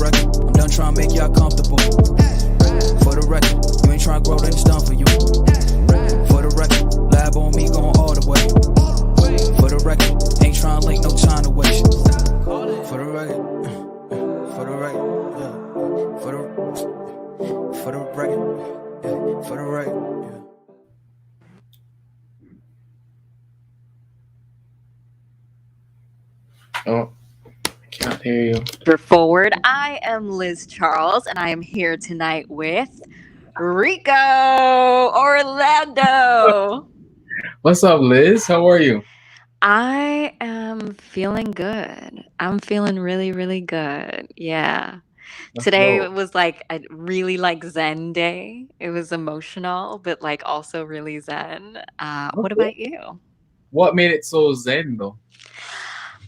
record, I'm done trying to make y'all comfortable. For the record, you ain't trying to grow, then it's done for you. For the record, lab on me going all the way. For the record, ain't trying to link, no time to waste. For the record, for the record, for the record, for the record. Oh, I can't hear you. For Forward, I am Liz Charles, and I am here tonight with Rico Orlando. What's up, Liz? How are you? I am feeling good. I'm feeling really, really good. Yeah. Today Whoa. it was like a really like Zen day. It was emotional, but like also really Zen. What about you? What made it so zen, though?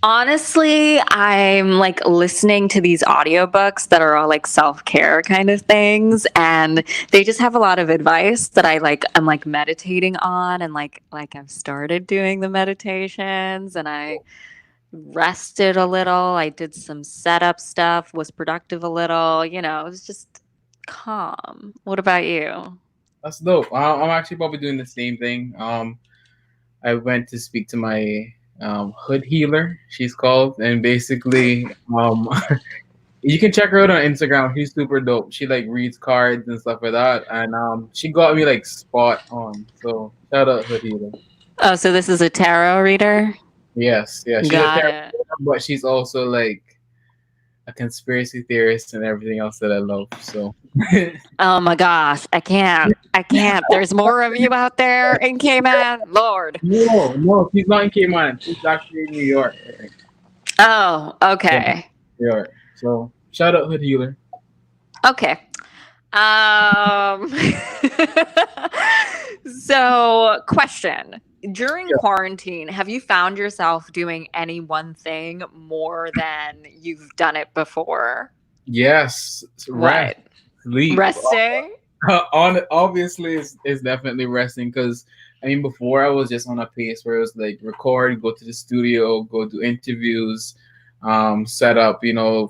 Honestly, I'm like listening to these audiobooks that are all like self-care kind of things, and they just have a lot of advice that I'm like meditating on, and like I've started doing the meditations, and I rested a little. I did some setup stuff, was productive a little, it was just calm. What about you? That's dope. I'm actually probably doing the same thing. I went to speak to my hood healer, she's called, and basically, you can check her out on Instagram. She's super dope. She like reads cards and stuff like that, and she got me like spot on. So shout out hood healer. Oh, so this is a tarot reader? Yes, yeah, she's a Got therapist, it. but she's also like a conspiracy theorist and everything else that I love. So Oh my gosh, I can't. There's more of you out there in Cayman, Lord. no, she's not in Cayman. She's actually in New York, I think. Oh, Yeah, okay. New York. So shout out hood healer. Okay. Um So, question. During Yeah. quarantine, have you found yourself doing any one thing more than you've done it before? Yes, rest, What? sleep. Resting? On obviously it's definitely resting because I mean before I was just on a pace where it was like record, go to the studio, go do interviews, set up,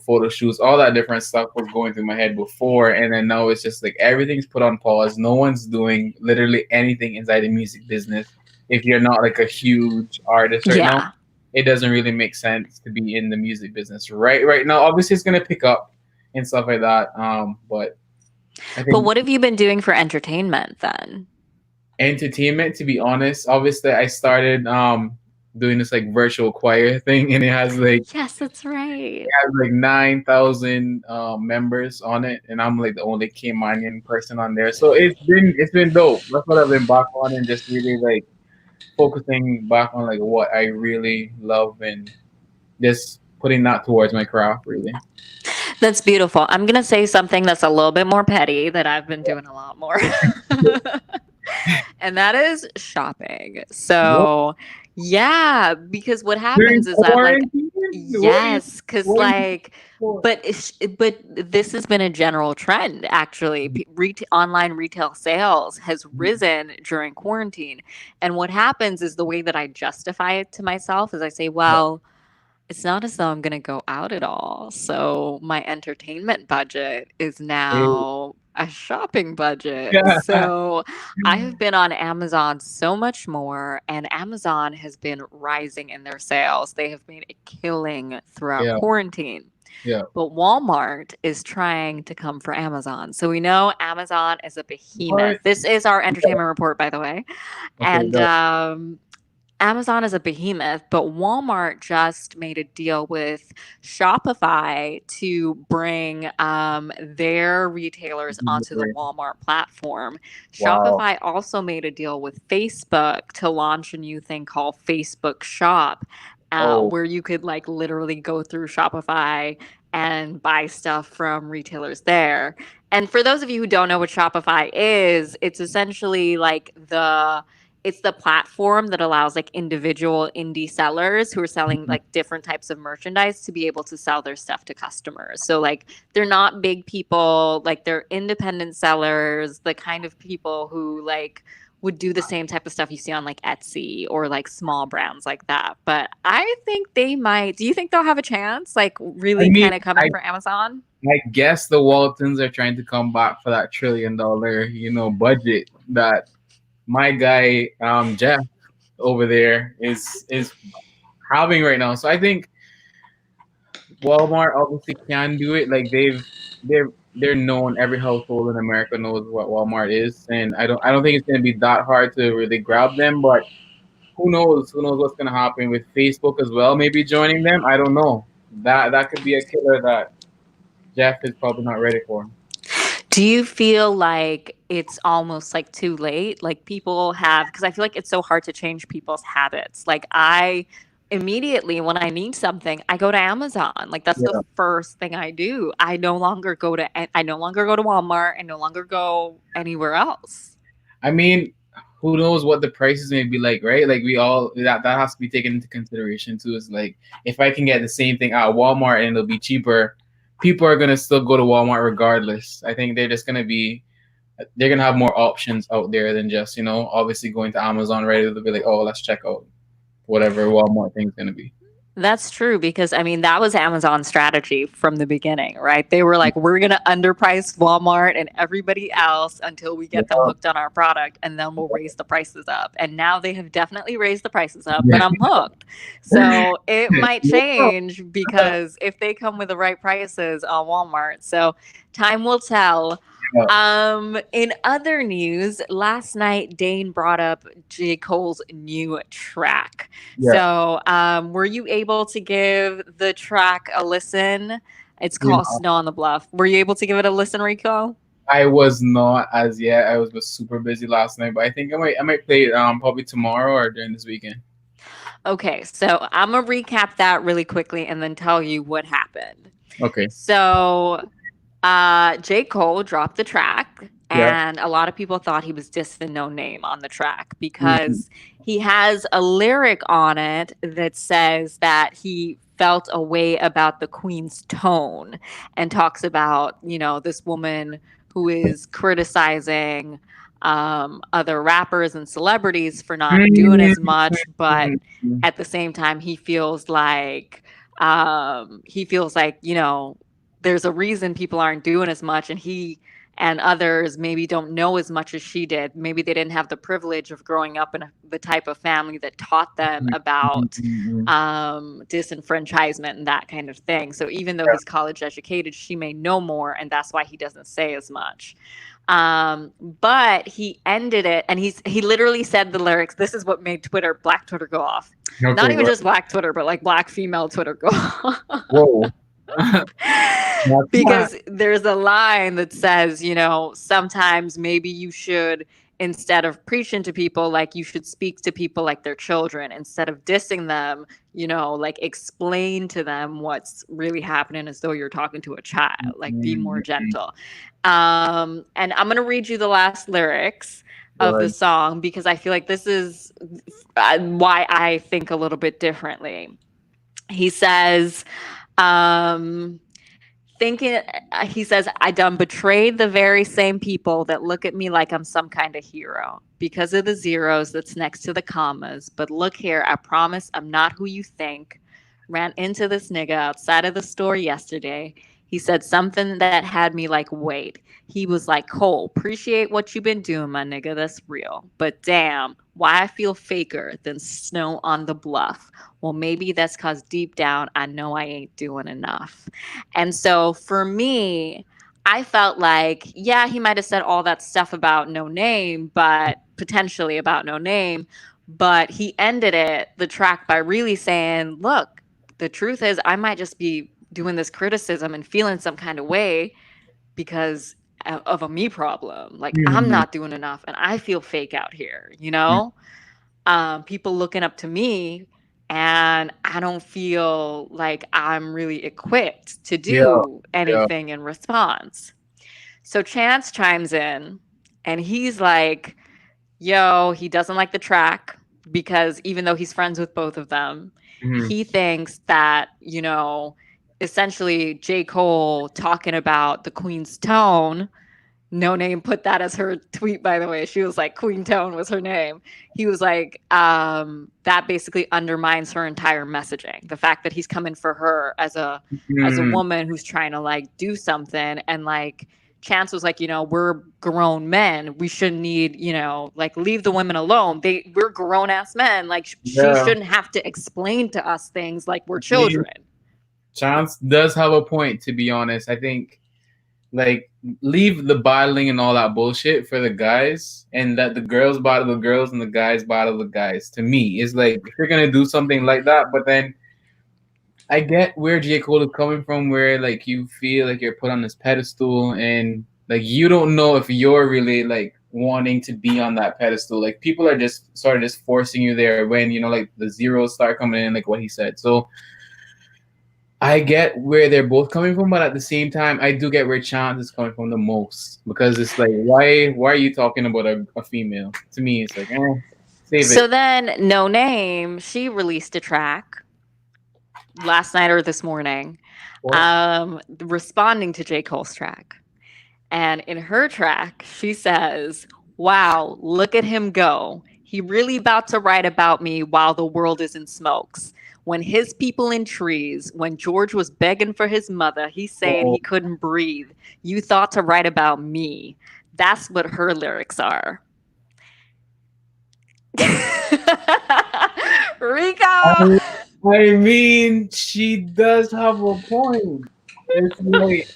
photo shoots, all that different stuff was going through my head before, and then now it's just like everything's put on pause. No one's doing literally anything inside the music business. If you're not like a huge artist right now, Yeah. it doesn't really make sense to be in the music business right now. Obviously, it's gonna pick up and stuff like that. But I But think what have you been doing for entertainment then? entertainment, to be honest, obviously I started doing this like virtual choir thing, and Yes, that's right. it has like 9,000 members on it, and I'm like the only Caymanian person on there. So it's been dope. That's what I've been back on, and just really like focusing back on like what I really love and just putting that towards my craft really. That's beautiful. I'm going to say something that's a little bit more petty that I've been doing a lot more. And that is shopping. What So, yeah, because what during happens is that like quarantine? yes, cuz What are you like for? but this has been a general trend actually. Online retail sales has risen during quarantine. And what happens is the way that I justify it to myself is I say, well, it's not as though I'm gonna go out at all. So my entertainment budget is now a shopping budget. Yeah. So I have been on Amazon so much more, and Amazon has been rising in their sales. They have made a killing throughout Yeah. quarantine. Yeah. But Walmart is trying to come for Amazon. So we know Amazon is a behemoth. What? This is our entertainment report, by the way. Okay, And go. Amazon is a behemoth, but Walmart just made a deal with Shopify to bring their retailers onto the Walmart platform. Wow. Shopify also made a deal with Facebook to launch a new thing called Facebook Shop, Oh, where you could like literally go through Shopify and buy stuff from retailers there. And for those of you who don't know what Shopify is, it's essentially like it's the platform that allows like individual indie sellers who are selling like different types of merchandise to be able to sell their stuff to customers. So like they're not big people, like they're independent sellers, the kind of people who like would do the same type of stuff you see on like Etsy or like small brands like that. But I think they might. Do you think they'll have a chance? Like I really mean, kind of coming for Amazon? I guess the Waltons are trying to come back for that $1 trillion, budget that my guy Jeff over there is having right now. So I think Walmart obviously can do it. Like they're known. Every household in America knows what Walmart is, and I don't think it's gonna be that hard to really grab them. But who knows? Who knows what's gonna happen with Facebook as well? Maybe joining them. I don't know. That could be a killer that Jeff is probably not ready for. Do you feel like it's almost like too late? Like people have, because I feel like it's so hard to change people's habits. Like I immediately, when I need something, I go to Amazon. Like that's the Yeah. first thing I do. I no longer go to Walmart. I no longer go anywhere else. I mean, who knows what the prices may be like, right? Like we all that has to be taken into consideration too. Is like if I can get the same thing at Walmart and it'll be cheaper, people are gonna still go to Walmart regardless. I think they're gonna have more options out there than just obviously going to Amazon, right? They'll be like, oh, let's check out whatever Walmart thing's gonna be. That's true because I mean that was Amazon's strategy from the beginning, right? They were like, we're gonna underprice Walmart and everybody else until we get them Yeah. hooked on our product, and then we'll raise the prices up. And now they have definitely raised the prices up, but Yeah. I'm hooked. So it might change because if they come with the right prices on Walmart, so time will tell. In other news, last night Dane brought up J. Cole's new track. Yeah. So, were you able to give the track a listen? It's You called know, Snow on the Bluff. Were you able to give it a listen, Rico? I was not as yet. I was super busy last night, but I think I might play it probably tomorrow or during this weekend. Okay, so I'm gonna recap that really quickly and then tell you what happened. Okay. So, J. Cole dropped the track, Yeah. and a lot of people thought he was dissing No Name on the track Mhm. because he has a lyric on it that says that he felt a way about the Queen's tone and talks about, this woman who is criticizing other rappers and celebrities for not doing as much, but Mhm. at the same time, he feels like there's a reason people aren't doing as much, and he and others maybe don't know as much as she did. Maybe they didn't have the privilege of growing up in the type of family that taught them about Mhm. disenfranchisement and that kind of thing. So even though he's college educated, she may know more, and that's why he doesn't say as much. But he ended it, and he literally said the lyrics. This is what made Black Twitter go off. Not Okay. even just Black Twitter, but like Black female Twitter go off. Whoa. Because there's a line that says, sometimes maybe you should, instead of preaching to people, like you should speak to people like they're children. Instead of dissing them, like explain to them what's really happening as though you're talking to a child, like be more gentle. And I'm going to read you the last lyrics of the song because I feel like this is why I think a little bit differently. He says, he says, I done betrayed the very same people that look at me like I'm some kind of hero because of the zeros that's next to the commas. But look here, I promise I'm not who you think. Ran into this nigga outside of the store yesterday. He said something that had me like, wait. He was like, Cole, appreciate what you've been doing, my nigga. That's real. But damn, why I feel faker than snow on the bluff. Well, maybe that's because deep down, I know I ain't doing enough. And so for me, I felt like, yeah, he might have said all that stuff about No Name, but potentially about No Name. But he ended the track by really saying, look, the truth is I might just be doing this criticism and feeling some kind of way because of a me problem. Like I'm not doing enough and I feel fake out here, people looking up to me and I don't feel like I'm really equipped to do anything in response. So Chance chimes in and he's like, yo, he doesn't like the track because even though he's friends with both of them, he thinks that, essentially J. Cole talking about the Queen's tone No Name put that as her tweet, by the way. She was like, Queen Tone was her name. He was like, that basically undermines her entire messaging. The fact that he's coming for her as a Mm, woman who's trying to like do something, and like Chance was like, we're grown men. We shouldn't need, like leave the women alone. We're grown ass men. Like she yeah. shouldn't have to explain to us things like we're I mean, children. Chance does have a point, to be honest. I think like leave the bottling and all that bullshit for the guys, and let the girls bottle the girls and the guys bottle the guys. To me, it's like if you're gonna do something like that, but then I get where J. Cole is coming from, where like you feel like you're put on this pedestal, and like you don't know if you're really like wanting to be on that pedestal. Like people are just sort of just forcing you there when like the zeros start coming in, like what he said. So I get where they're both coming from, but at the same time, I do get where Chance is coming from the most, because it's like, why are you talking about a female? To me, it's like, save it. So then No Name, she released a track last night or this morning, responding to J. Cole's track. And in her track, she says, wow, look at him go. He really about to write about me while the world is in smokes. When his people in trees, when George was begging for his mother, he's saying Oh, he couldn't breathe. You thought to write about me. That's what her lyrics are. Rico. I, I mean, she does have a point. It's like,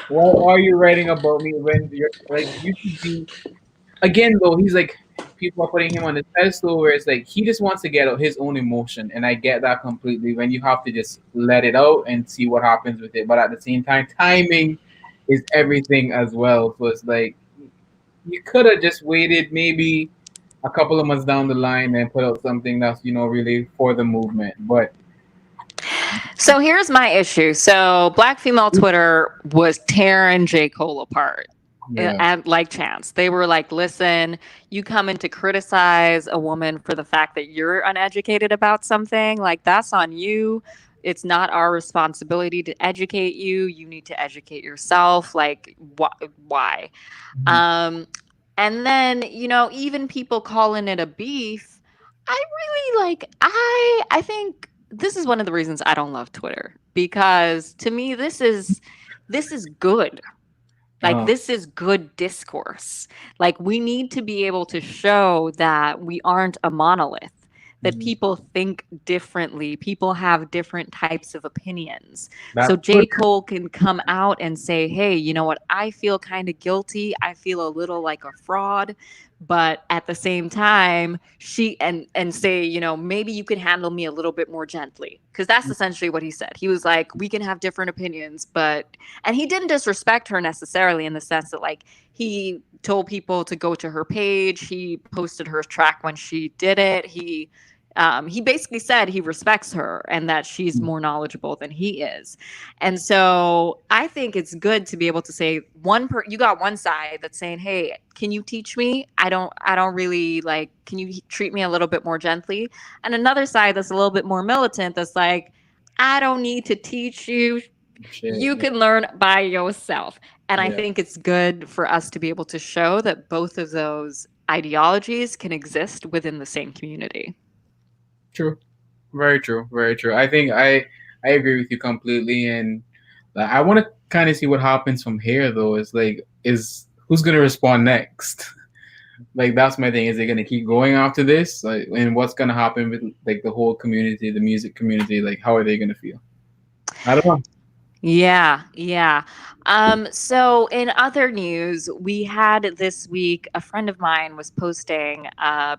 why are you writing about me when you're like you should be? Again, though, he's like people are putting him on this pedestal where it's like he just wants to get out his own emotion, and I get that completely. When you have to just let it out and see what happens with it, but at the same time, timing is everything as well. So it's like you could have just waited maybe a couple of months down the line and put out something that's really for the movement. But So here's my issue. So Black female Twitter was tearing J. Cole apart. yeah, And like Chance, they were like, listen, you come in to criticize a woman for the fact that you're uneducated about something, like that's on you. It's not our responsibility to educate you. You need to educate yourself. Like, why? Um, and then, even people calling it a beef, I really I think this is one of the reasons I don't love Twitter, because to me this is good. Like uh, this is good discourse. Like we need to be able to show that we aren't a monolith, that mhm. people think differently, people have different types of opinions. So That's J. good. Cole can come out and say, hey, you know what? I feel kind of guilty. I feel a little like a fraud. But at the same time, she and say, maybe you can handle me a little bit more gently. Because that's essentially what he said. He was like, we can have different opinions, but and he didn't disrespect her necessarily in the sense that like he told people to go to her page. He posted her track when she did it. He basically said he respects her and that she's more knowledgeable than he is. And so I think it's good to be able to say you got one side that's saying, hey, can you teach me? I don't really like, can you treat me a little bit more gently? And another side that's a little bit more militant that's like, I don't need to teach you. Shit, You can learn by yourself. And I yeah. think it's good for us to be able to show that both of those ideologies can exist within the same community. True. Very true. Very true. I think I agree with you completely, and I want to kind of see what happens from here. Though, is like, is who's gonna respond next? Like that's my thing. Is they gonna keep going after this? Like, and what's gonna happen with like the whole community, the music community? Like, how are they gonna feel? I don't know. Yeah, yeah. So in other news, we had this week a friend of mine was posting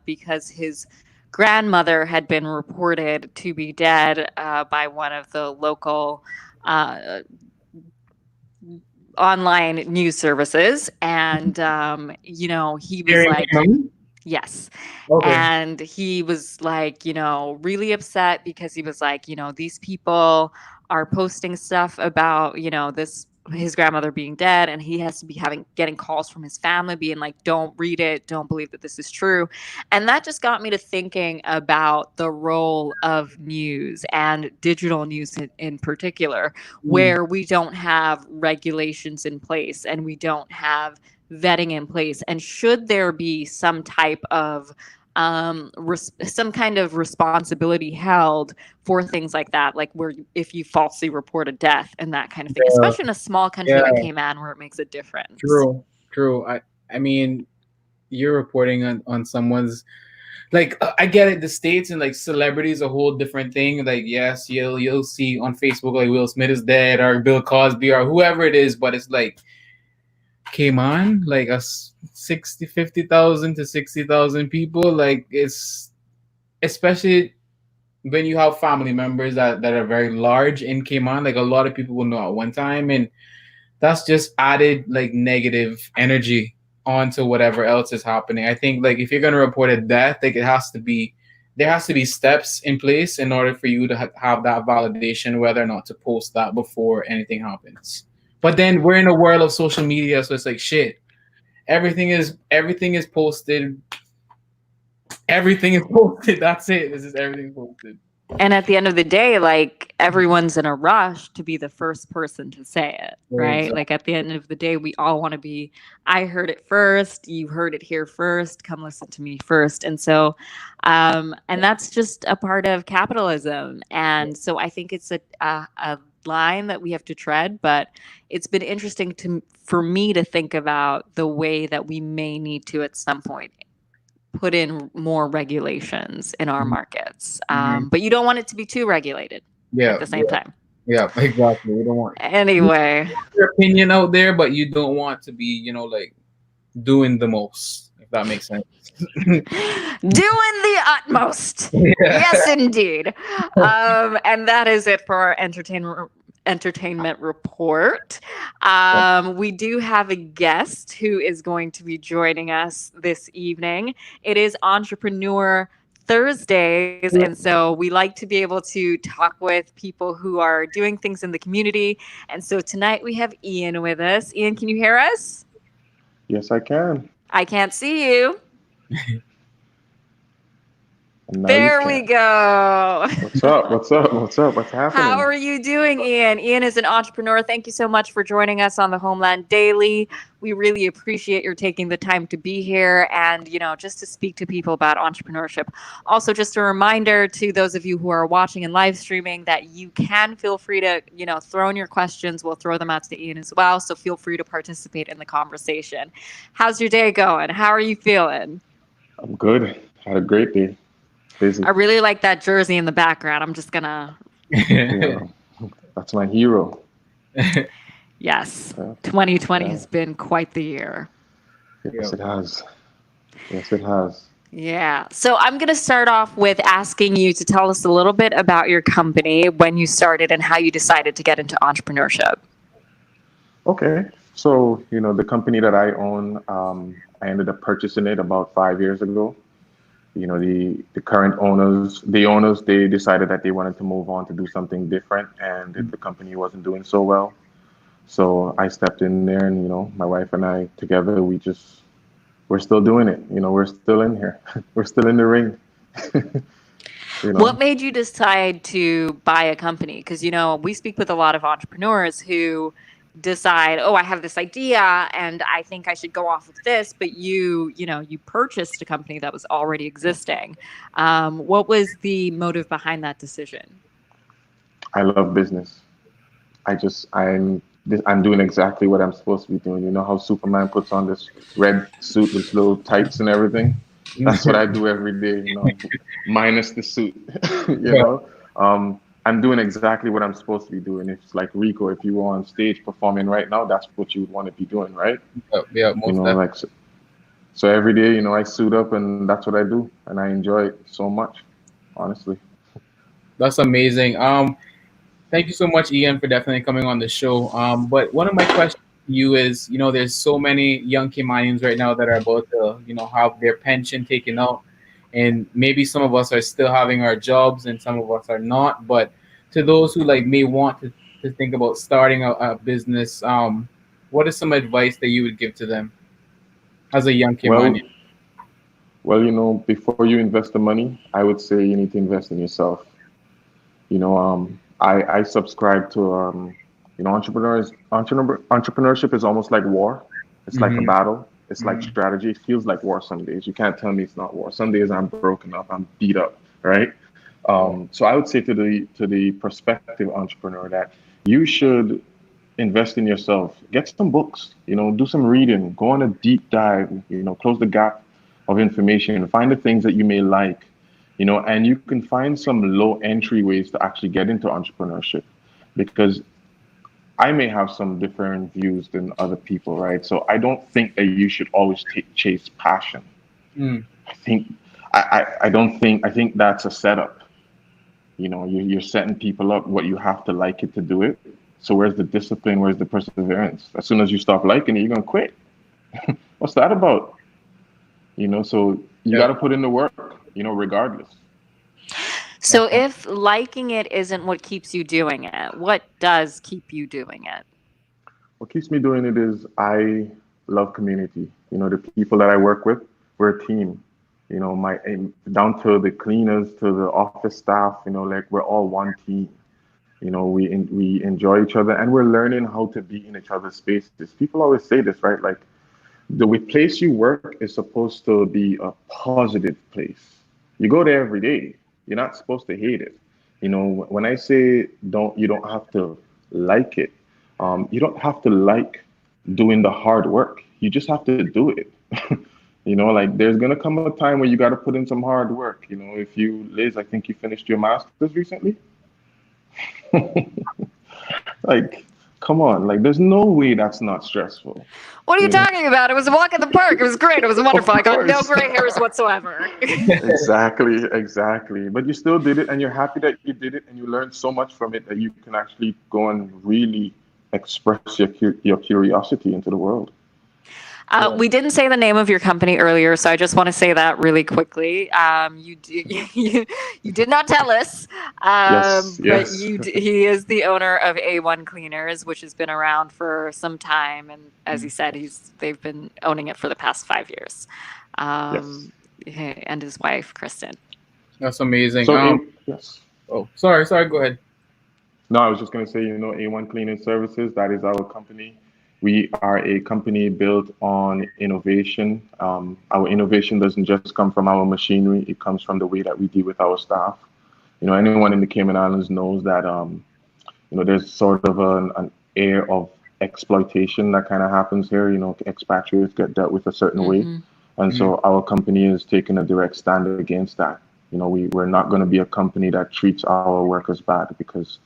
because his grandmother had been reported to be dead by one of the local uh, online news services, and he was Hearing like, my mom? yes. Okay. And he was like, really upset because he was like, these people are posting stuff about, this his grandmother being dead, and he has to be getting calls from his family being like, don't read it, don't believe that this is true. And that just got me to thinking about the role of news and digital news in particular, Mm, where we don't have regulations in place and we don't have vetting in place? And should there be some type of some kind of responsibility held for things like that, like where if you falsely report a death and that kind of thing, Yeah, especially in a small country like yeah, Cayman where it makes a difference. true, true. I mean, you're reporting on someone's, like, I get it. The states and like celebrities a whole different thing. Like, yes, you'll see on Facebook like Will Smith is dead or Bill Cosby or whoever it is, but it's like came on like 60 50,000 to 60,000 people. Like, it's especially when you have family members that are very large in Cayman. Like, a lot of people will know at one time, and that's just added like negative energy onto whatever else is happening. I think like if you're gonna report a death, like there has to be steps in place in order for you to have that validation whether or not to post that before anything happens. But then we're in a world of social media, so it's like shit. Everything is posted. Everything is posted. That's it. This is everything posted. And at the end of the day, like everyone's in a rush to be the first person to say it, right? Exactly. Like at the end of the day, we all want to be, I heard it first, you heard it here first, come listen to me first. And so, and that's just a part of capitalism. And so I think it's a line that we have to tread, but it's been interesting for me to think about the way that we may need to at some point put in more regulations in our markets. Mhm. But you don't want it to be too regulated at Yeah, the same yeah, time. yeah, exactly. We don't want Anyway, your opinion out there, but you don't want to be, like doing the most, if that makes sense. doing the utmost. Yeah. Yes, indeed. And that is it for our entertainment report. We do have a guest who is going to be joining us this evening. It is Entrepreneur Thursdays, and so we like to be able to talk with people who are doing things in the community. And so tonight we have Ian with us. Ian, can you hear us? Yes, I can. I can't see you. And now you There we can. go. What's up? What's up? What's up? What's How happening? are you doing, Ian? Ian is an entrepreneur. Thank you so much for joining us on the Homeland Daily. We really appreciate your taking the time to be here and, just to speak to people about entrepreneurship. Also, just a reminder to those of you who are watching and live streaming that you can feel free to, throw in your questions. We'll throw them out to Ian as well. So feel free to participate in the conversation. How's your day going? How are you feeling? I'm good. Had a great day. Busy. I really like that jersey in the background. I'm just gonna. Yeah, that's my hero. Yes, Yeah. 2020 Yeah. has been quite the year. Yes, it has. Yes, it has. Yeah. So I'm going to start off with asking you to tell us a little bit about your company, when you started, and how you decided to get into entrepreneurship. Okay. So, the company that I own, I ended up purchasing it about 5 years ago. The current owners, they decided that they wanted to move on to do something different, and the company wasn't doing so well. So I stepped in there, and my wife and I together, we're still doing it. We're still in here. We're still in the ring. What made you decide to buy a company? Because, we speak with a lot of entrepreneurs who decide, oh, I have this idea and I think I should go off of this, but you purchased a company that was already existing. What was the motive behind that decision? I love business. I'm doing exactly what I'm supposed to be doing. You know how Superman puts on this red suit with little tights and everything? That's what I do every day, minus the suit. you know. I'm doing exactly what I'm supposed to be doing. It's like Rico, if you were on stage performing right now, that's what you would want to be doing, right? Yeah, most definitely. Like so every day, I suit up and that's what I do, and I enjoy it so much, honestly. That's amazing. Thank you so much, Ian, for definitely coming on the show. But one of my questions to you is, there's so many young Caymanians right now that are about to, have their pension taken out, and maybe some of us are still having our jobs, and some of us are not. But to those who like may want to think about starting a business, what is some advice that you would give to them as a young Well, Caymanian? before you invest the money, I would say you need to invest in yourself. I subscribe to entrepreneurship is almost like war. It's like a Mm-hmm. battle. It's like Mm-hmm. strategy. It feels like war some days. You can't tell me it's not war. Some days I'm broken up. I'm beat up, right? Yeah. So I would say to the prospective entrepreneur that you should invest in yourself. Get some books. Do some reading. Go on a deep dive. Close the gap of information. Find the things that you may like. And you can find some low entry ways to actually get into entrepreneurship, because I may have some different views than other people, right? So I don't think that you should always chase passion. Mm. I think I don't think I think that's a setup. You're setting people up what you have to like it to do it. So where's the discipline? Where's the perseverance? As soon as you stop liking it, you're gonna quit. What's that about? So you got Yep. to put in the work. Regardless. So if liking it isn't what keeps you doing it, what does keep you doing it? What keeps me doing it is I love community. The people that I work with, we're a team. My down to the cleaners to the office staff. Like we're all one team. We enjoy each other, and we're learning how to be in each other's spaces. People always say this, right? Like the place you work is supposed to be a positive place. You go there every day. You're not supposed to hate it. When I say you don't have to like it. You don't have to like doing the hard work. You just have to do it. Like there's gonna come a time where you got to put in some hard work. If you, Liz, I think you finished your master's recently. Like, come on, like there's no way that's not stressful. What are you You know, talking about? It was a walk in the park. It was great. It was of wonderful. I got no course. gray hairs whatsoever. Exactly, exactly. But you still did it, and you're happy that you did it, and you learned so much from it that you can actually go and really express your curiosity into the world. Yeah. We didn't say the name of your company earlier, so I just want to say that really quickly. You did not tell us, Yes, but yes, he is the owner of A1 Cleaners, which has been around for some time, and as he said, they've been owning it for the past 5 years. yes. And his wife, Kristen. That's amazing. So, yes. Oh, sorry. Go ahead. No, I was just going to say, A1 Cleaning Services, that is our company. We are a company built on innovation. Our innovation doesn't just come from our machinery, it comes from the way that we deal with our staff. Anyone in the Cayman Islands knows that, there's sort of an air of exploitation that kind of happens here. Expatriates get dealt with a certain way. Mm-hmm. And Mm. so our company is taking a direct stand against that. We're not going to be a company that treats our workers bad, because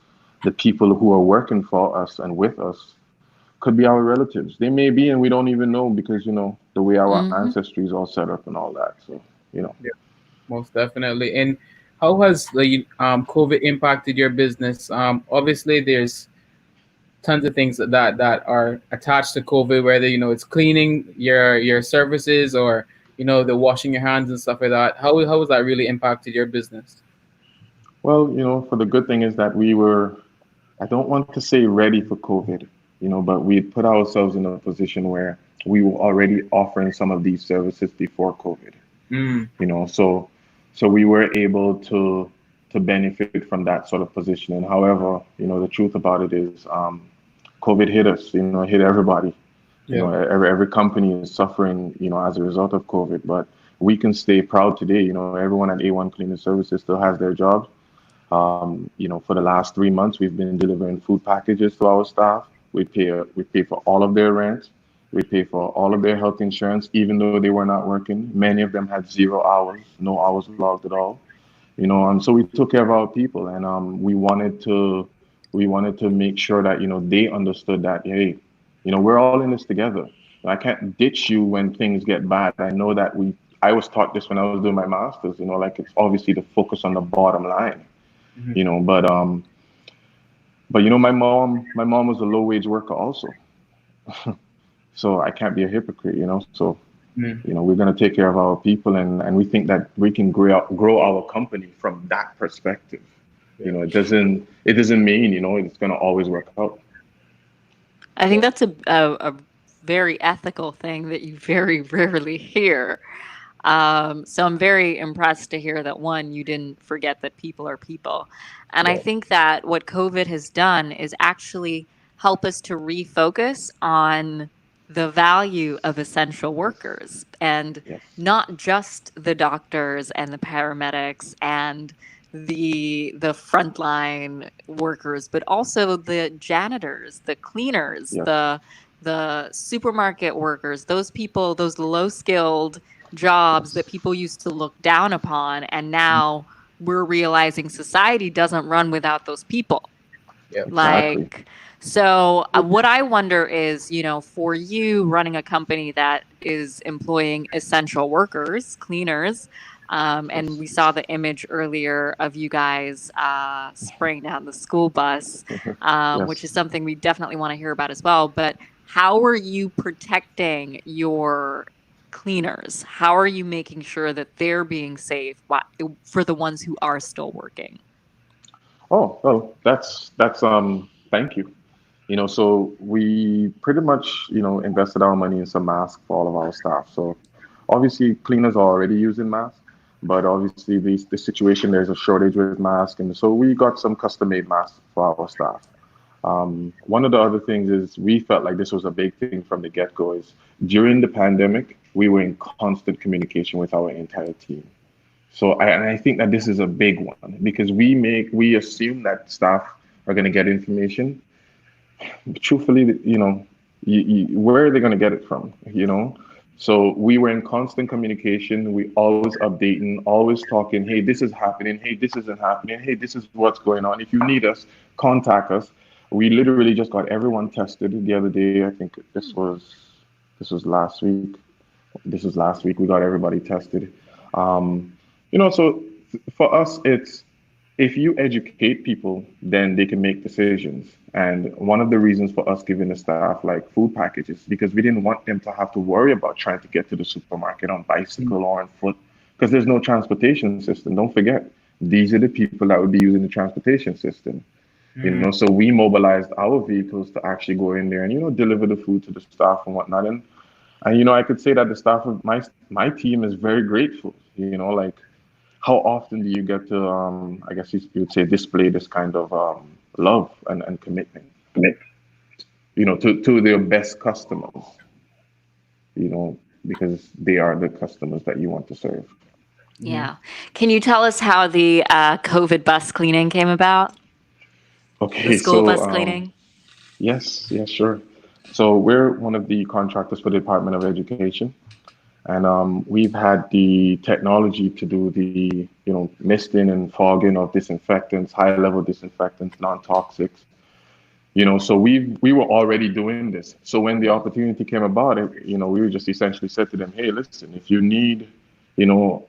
the people who are working for us and with us could be our relatives. They may be, and we don't even know, because, the way our Mm-hmm. ancestry is all set up and all that. So, Yeah, most definitely. And how has the COVID impacted your business? Obviously, there's tons of things that are attached to COVID, whether it's cleaning your services or the washing your hands and stuff like that. How has that really impacted your business? well, for the good thing is that we were, I don't want to say ready for COVID, but we put ourselves in a position where we were already offering some of these services before COVID. Mm. So we were able to benefit from that sort of positioning. However, the truth about it is, COVID hit us. It hit everybody. Yeah. Every company is suffering, as a result of COVID. But we can stay proud today. Everyone at A1 Cleaning Services still has their jobs. For the last 3 months, we've been delivering food packages to our staff. We pay for all of their rent. We pay for all of their health insurance, even though they were not working. Many of them had 0 hours, no hours logged at all. And so we took care of our people, and we wanted to make sure that they understood that, hey, we're all in this together. I can't ditch you when things get bad. I know that I was taught this when I was doing my masters. Like it's obviously to focus on the bottom line. Mhm. But my mom was a low wage worker also, so I can't be a hypocrite. So Mm. we're gonna take care of our people, and we think that we can grow our company from that perspective. Yeah. It doesn't mean it's gonna always work out. I think that's a very ethical thing that you very rarely hear. So I'm very impressed to hear that one, you didn't forget that people are people. And I Right. think that what COVID has done is actually help us to refocus on the value of essential workers, and Yes. not just the doctors and the paramedics and the frontline workers, but also the janitors, the cleaners, Yes. the supermarket workers, those people, those low skilled jobs that Yes. people used to look down upon, and now we're realizing society doesn't run without those people. Yep. Exactly. Like, so what I wonder is, you know, for you running a company that is employing essential workers, cleaners, and Yes. we saw the image earlier of you guys spraying down the school bus, which Yes. is something we definitely want to hear about as well. But how are you protecting your cleaners? How are you making sure that they're being safe for the ones who are still working? Oh, well, that's thank you. So we pretty much, invested our money in some masks for all of our staff. So obviously cleaners are already using masks, but obviously the situation, there's a shortage with masks, and so we got some custom made masks for our staff. One of the other things is we felt like this was a big thing from the get-go is during the pandemic, we were in constant communication with our entire team. And I think that this is a big one because we assume that staff are going to get information. But truthfully, where are they going to get it from? So we were in constant communication. We always updating, always talking. Hey, this is happening. Hey, this isn't happening. Hey, this is what's going on. If you need us, contact us. We literally just got everyone tested the other day. I think this was last week. This was last week. We got everybody tested. So for us, it's if you educate people, then they can make decisions. And one of the reasons for us giving the staff like food packages because we didn't want them to have to worry about trying to get to the supermarket on bicycle or on foot because there's no transportation system. Don't forget, these are the people that would be using the transportation system. Mm. So we mobilized our vehicles to actually go in there and deliver the food to the staff and whatnot. And I could say that the staff of my team is very grateful. Like how often do you get to, I guess you would say, display this kind of love and commitment, to their best customers, because they are the customers that you want to serve. Mm. Yeah. Can you tell us how the COVID bus cleaning came about? The Okay, school so bus cleaning? yes, yes, sure. So we're one of the contractors for the Department of Education. And we've had the technology to do the, misting and fogging of disinfectants, high level disinfectants, non-toxics. So we were already doing this. So when the opportunity came about, we were just essentially said to them, hey, listen, if you need, you know,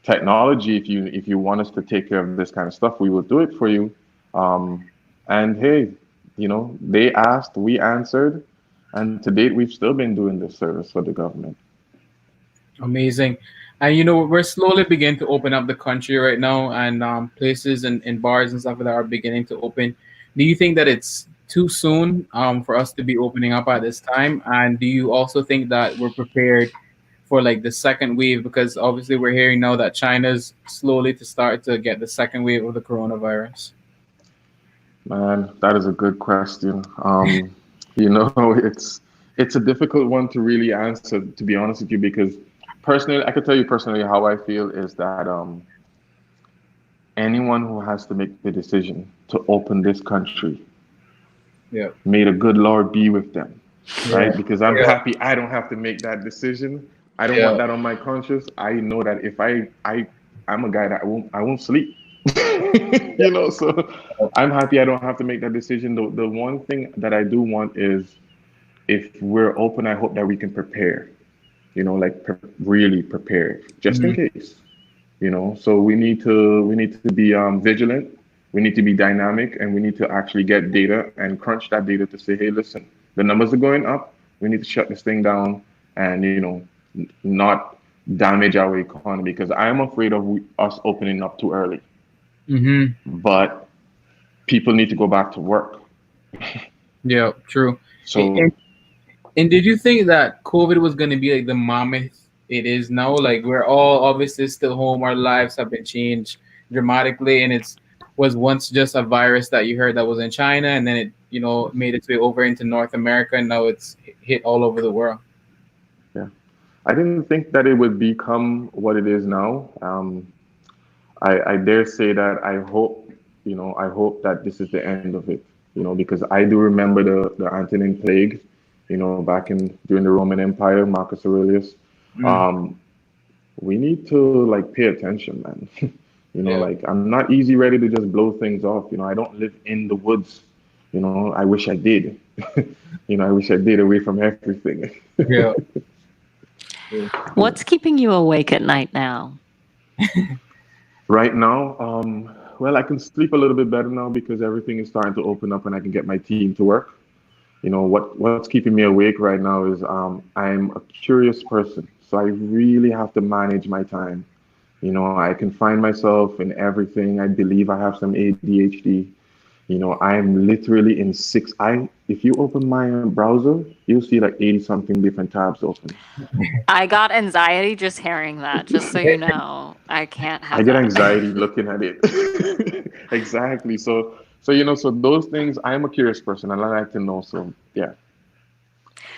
technology, if you want us to take care of this kind of stuff, we will do it for you. And hey, they asked, we answered, and to date, we've still been doing this service for the government. Amazing. And we're slowly beginning to open up the country right now, and places and bars and stuff like that are beginning to open. Do you think that it's too soon for us to be opening up at this time? And do you also think that we're prepared for like the second wave? Because obviously we're hearing now that China's slowly to start to get the second wave of the coronavirus. Man, that is a good question. It's a difficult one to really answer, to be honest with you, because personally, I could tell you personally how I feel is that anyone who has to make the decision to open this country, Yeah. may the good Lord be with them, Yeah. right? Because I'm Yeah. happy I don't have to make that decision. I don't want Yeah. that on my conscience. I know that if I'm a guy that I won't sleep. So I'm happy I don't have to make that decision. The one thing that I do want is if we're open, I hope that we can prepare, like really prepare just in Mhm. case. So we need to be vigilant. We need to be dynamic, and we need to actually get data and crunch that data to say, hey, listen, the numbers are going up. We need to shut this thing down and not damage our economy because I am afraid of us opening up too early. Mhm. But people need to go back to work. Yeah. True. So And did you think that COVID was going to be like the mammoth it is now? Like we're all obviously still home. Our lives have been changed dramatically, and it's was once just a virus that you heard that was in China, and then it, made its way over into North America, and now it's hit all over the world. Yeah. I didn't think that it would become what it is now. I dare say that I hope that this is the end of it, because I do remember the Antonine plague, back in during the Roman Empire, Marcus Aurelius. Mm, Um, we need to like pay attention, man. yeah, Like I'm not easy ready to just blow things off. I don't live in the woods. I wish I did. I wish I did away from everything. yeah, yeah. What's keeping you awake at night now? Right now, well, I can sleep a little bit better now because everything is starting to open up and I can get my team to work. What's keeping me awake right now is I'm a curious person, so I really have to manage my time. I can find myself in everything. I believe I have some ADHD. I'm literally in six. If you open my browser, you'll see like 80 something different tabs open. I got anxiety just hearing that, just so you know. I can't I have get that. anxiety looking at it. Exactly. So those things. I am a curious person, and I like to know. So yeah,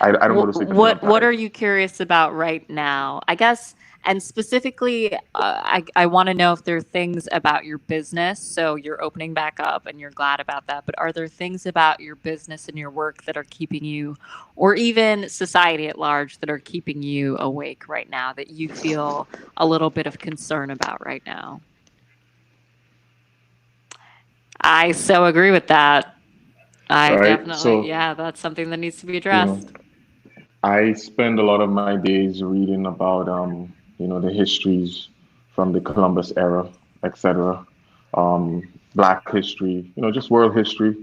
I don't go to sleep until I'm What tired. are you curious about right now? I guess, and specifically, I want to know if there are things about your business. So you're opening back up, and you're glad about that. But are there things about your business and your work that are keeping you, or even society at large, that are keeping you awake right now that you feel a little bit of concern about right now? I so agree with that. I Right. definitely, So yeah, that's something that needs to be you know, addressed. I spend a lot of my days reading about the histories from the Columbus era, etc. Black history, just world history,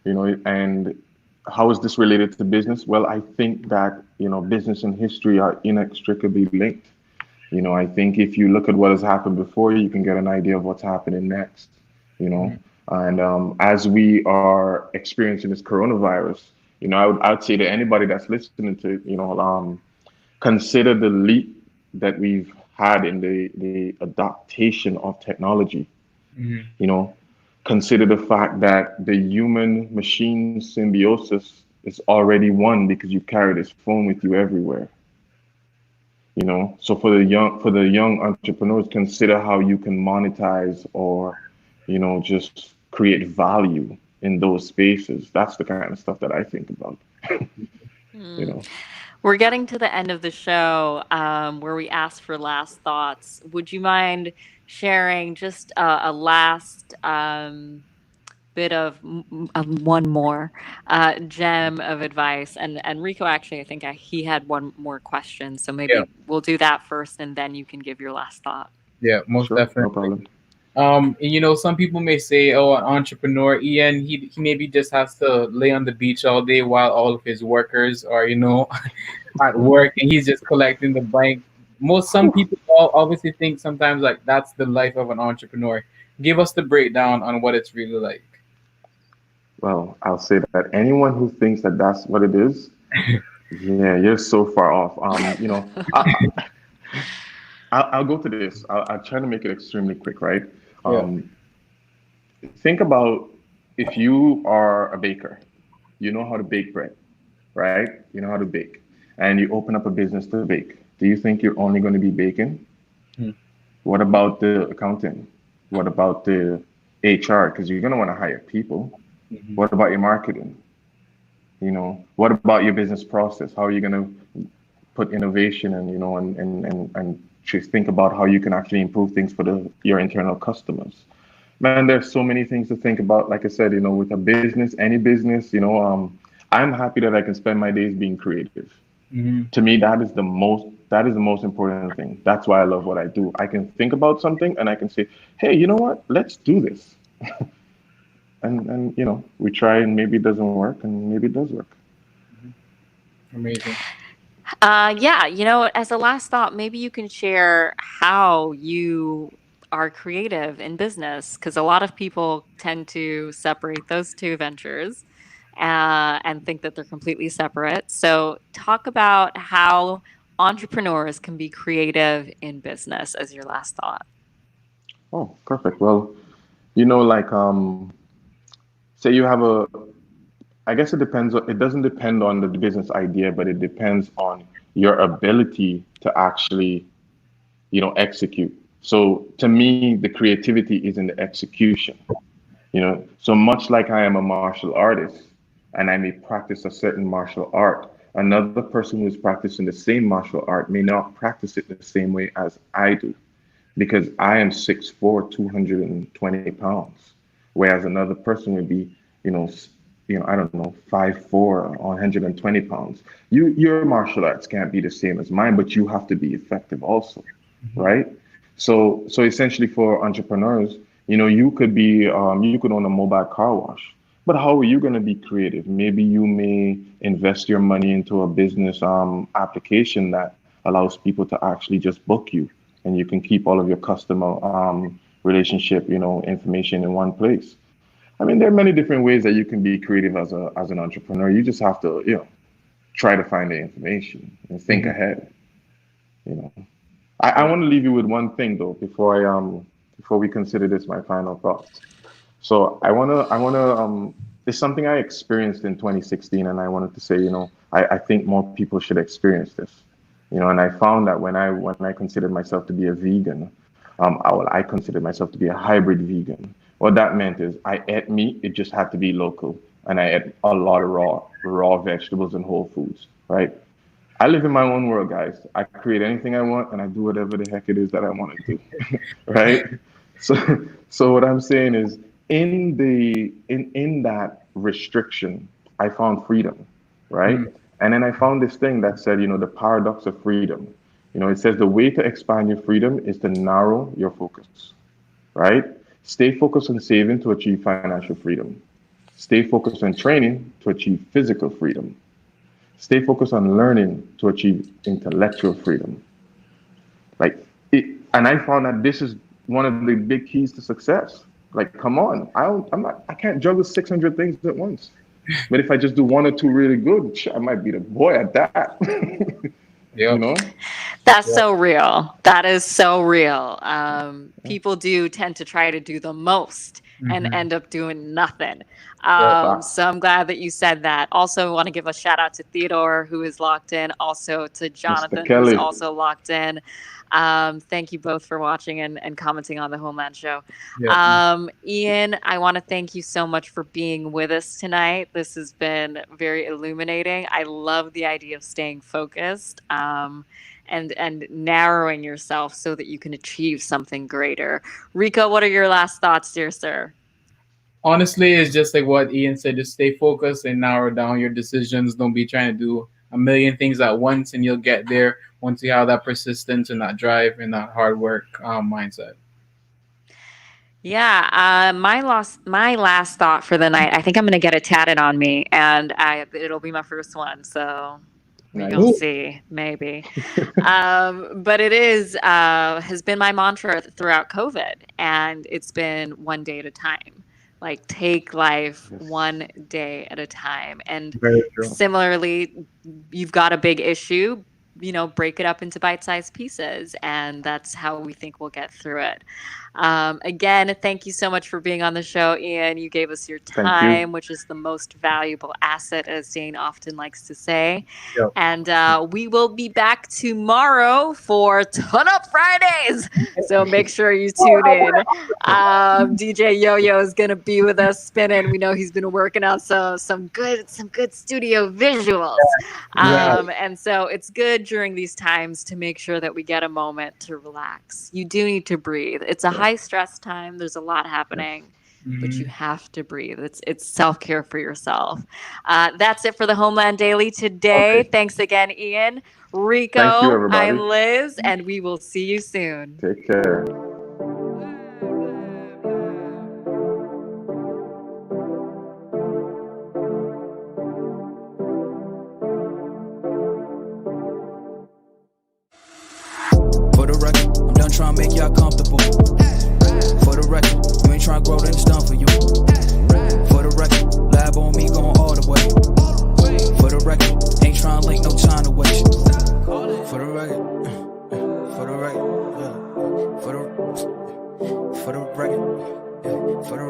and how is this related to business? Well, I think that, business and history are inextricably linked. I think if you look at what has happened before, you can get an idea of what's happening next, you know. Mhm. And as we are experiencing this coronavirus, I would say to anybody that's listening to, consider the leap that we've had in the adaptation of technology. Mhm. You know, consider the fact that the human machine symbiosis is already one because you carry this phone with you everywhere. So for the young entrepreneurs, consider how you can monetize or just create value in those spaces. That's the kind of stuff that I think about. you Hmm. know We're getting to the end of the show, where we ask for last thoughts. Would you mind sharing just a last bit of one more gem of advice? And Rico, actually, I think he had one more question, so Yeah, maybe we'll do that first, and then you can give your last thought. yeah, most Sure, no definitely. problem. Some people may say, "Oh, an entrepreneur, Ian, he maybe just has to lay on the beach all day while all of his workers are, at work, and he's just collecting the bank." Some people obviously think sometimes like that's the life of an entrepreneur. Give us the breakdown on what it's really like. Well, I'll say that anyone who thinks that that's what it is, yeah, you're so far off. I'll go to this. I'll try to make it extremely quick, right? Yeah. Um, think about if you are a baker, you know how to bake bread, right? You know how to bake, and you open up a business to bake. Do you think you're only going to be baking? Hmm. What about the accounting? What about the HR? Because you're going to want to hire people. Mhm. What about your marketing? What about your business process? How are you going to put innovation and just think about how you can actually improve things for your internal customers? Man, there's so many things to think about. Like I said, with a business, any business, I'm happy that I can spend my days being creative. Mhm. To me, that is the most important thing. That's why I love what I do. I can think about something and I can say, hey, you know what? Let's do this. And we try and maybe it doesn't work and maybe it does work. Amazing. Yeah, as a last thought, maybe you can share how you are creative in business, because a lot of people tend to separate those two ventures and think that they're completely separate. So, talk about how entrepreneurs can be creative in business as your last thought. Oh, perfect. Well, Like say you have a, I guess it depends. It doesn't depend on the business idea, but it depends on your ability to actually, execute. So to me, the creativity is in the execution. So much like I am a martial artist, and I may practice a certain martial art, another person who is practicing the same martial art may not practice it the same way as I do, because I am 6'4", 220 pounds, whereas another person would be, you know, I don't know, 5'4", 120 pounds. Your martial arts can't be the same as mine, but you have to be effective also, right? So essentially for entrepreneurs, you could own a mobile car wash, but how are you going to be creative? Maybe you may invest your money into a business application that allows people to actually just book you, and you can keep all of your customer relationship, information in one place. I mean, there are many different ways that you can be creative as an entrepreneur. You just have to, try to find the information and think ahead. You know, I want to leave you with one thing though before we consider this my final thoughts. So it's something I experienced in 2016, and I wanted to say, I think more people should experience this. And I found that when I considered myself to be a vegan, I considered myself to be a hybrid vegan. What that meant is I ate meat, it just had to be local, and I ate a lot of raw vegetables and whole foods, right? I live in my own world, guys. I create anything I want, and I do whatever the heck it is that I want to do, right? So what I'm saying is, in that restriction, I found freedom, right? And then I found this thing that said, the paradox of freedom. It says the way to expand your freedom is to narrow your focus, right? Stay focused on saving to achieve financial freedom. Stay focused on training to achieve physical freedom. Stay focused on learning to achieve intellectual freedom. And I found that this is one of the big keys to success. Like, come on, I can't juggle 600 things at once. But if I just do one or two really good, I might be the boy at that. Yeah. That's so real. That is so real. People do tend to try to do the most and end up doing nothing. So I'm glad that you said that. Also, want to give a shout out to Theodore, who is locked in. Also to Jonathan, who's also locked in. Thank you both for watching and commenting on the Homeland Show. Ian, I want to thank you so much for being with us tonight. This has been very illuminating. I love the idea of staying focused and narrowing yourself so that you can achieve something greater. Rico, what are your last thoughts, dear sir? Honestly, it's just like what Ian said, just stay focused and narrow down your decisions. Don't be trying to do a million things at once, and you'll get there once you have that persistence and that drive and that hard work mindset. Yeah, my last thought for the night. I think I'm going to get it tatted on me, and it'll be my first one. So we'll see, maybe. But it has been my mantra throughout COVID, and it's been one day at a time. Like, take life one day at a time. And similarly, you've got a big issue, break it up into bite-sized pieces. And that's how we think we'll get through it. Again, thank you so much for being on the show, Ian. You gave us your time, which is the most valuable asset, as Dane often likes to say. Yep. And we will be back tomorrow for Ton Up Fridays. So make sure you tune in. DJ Yo-Yo is going to be with us spinning. We know he's been working on some good studio visuals. And so it's good during these times to make sure that we get a moment to relax. You do need to breathe. It's a high stress time. There's a lot happening, but you have to breathe. It's self-care for yourself. That's it for the Homeland Daily today. Thanks again, Ian. Rico, thank you, everybody. I'm Liz, and we will see you soon. Take care. For the record, I'm done trying to make y'all comfortable. For the record, you ain't trying to grow, then it's done for you.